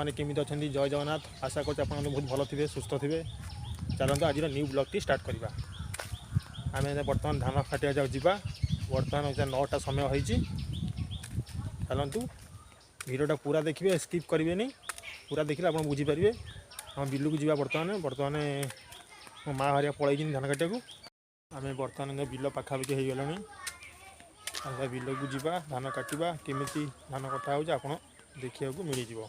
मैंने केमी अच्छा जय जगन्नाथ आशा कर बहुत भल थे सुस्थ थे चलते आज न्यू ब्लॉग टी स्टार्ट करवा आम बर्तमान धान काटिया जावा बर्तमान 9टा समय हो चलतु वीडियोटा पूरा देखिए स्किप करेंगे पूरा देखिए आप बुझीपारे हम बिलू को जावा बर्तमान मो माँ हरिया पलैन धान काटिया को आम बर्तमान बिल पाखापाखि हो गला बिल को जावा धान काटा केमी धान कटा हो आप देखा मिल जाव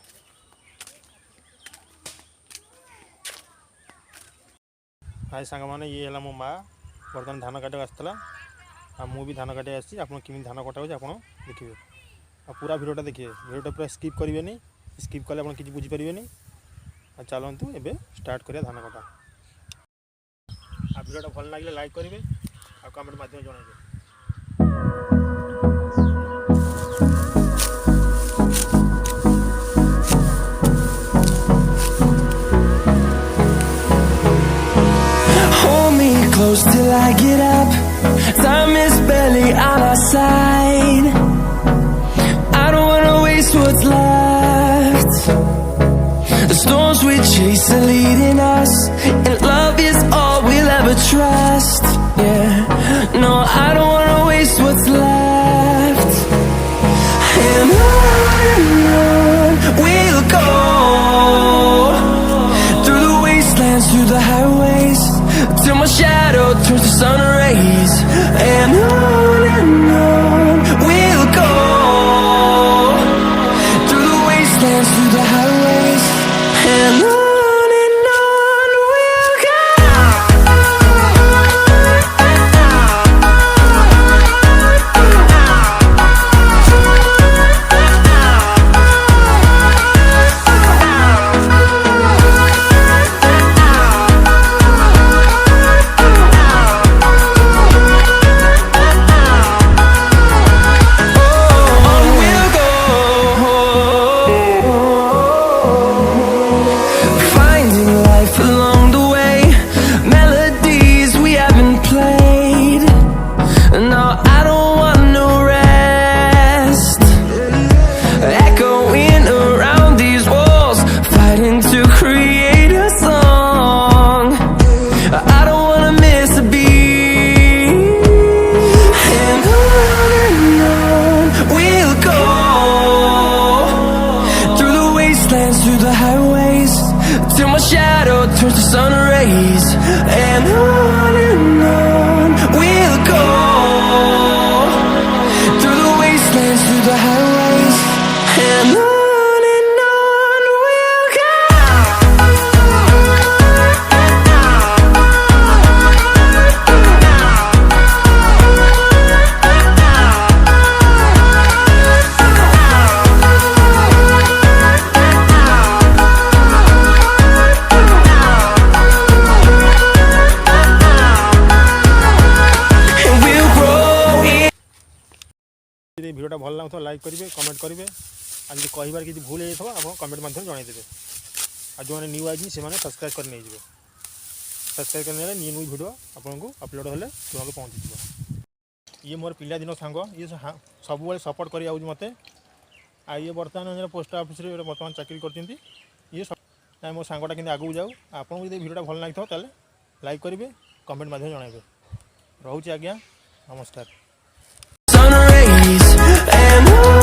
हाय सांग मैंने ये है मो माँ बर्तमान धान काटा आसला आ मु भी धान काटे आसी आप केमी धान कटा हो आप देखिए आ पूरा वीडियोटा देखिए वीडियोटा पूरा स्किप करेंगे स्किप कले आप किसी बुझीपारे चलतु एबे स्टार्ट करिया धान कटा आ वीडियोटा भल लगे लाइक करेंगे आ कमेंट माध्यम जनइबे। Close till I get up. Time is barely on our side. I don't wanna waste what's left. The storms we chase are leading us, and love is all we'll ever trust. Yeah, no, I don't wanna waste what's left. And on we'll go, through the wastelands, through the highways, till my shadow turns to sun rays. And on we'll go, through the wastelands, through the highways. And on we'll go. Through the highways, till my shadow turns to sun rays. And on we'll go, through the wastelands, through the highways. And on we'll go. वीडियोटा भल लगे like करेंगे comment करेंगे आज कहबार किसी भूल हो आप comment माध्यम जनईदेवे आ जो मैंने न्यू आईजी से सब्सक्राइब कर नहीं सब्सक्राइब करने न्यू न्यू वीडियो आपको अपलोड हेल्ले तुम्हें पहुँची ये मोर पिला दिन सांग ये सब सपोर्ट कर मत आ ये बर्तमान पोस्ट ऑफिस बर्तमान चाकरी कर ये मो सांगटा कि आगू जाऊ आपको वीडियोटा भल लगी लाइक करेंगे कमेंट माध्यम जनईबे रोचे आज्ञा नमस्कार।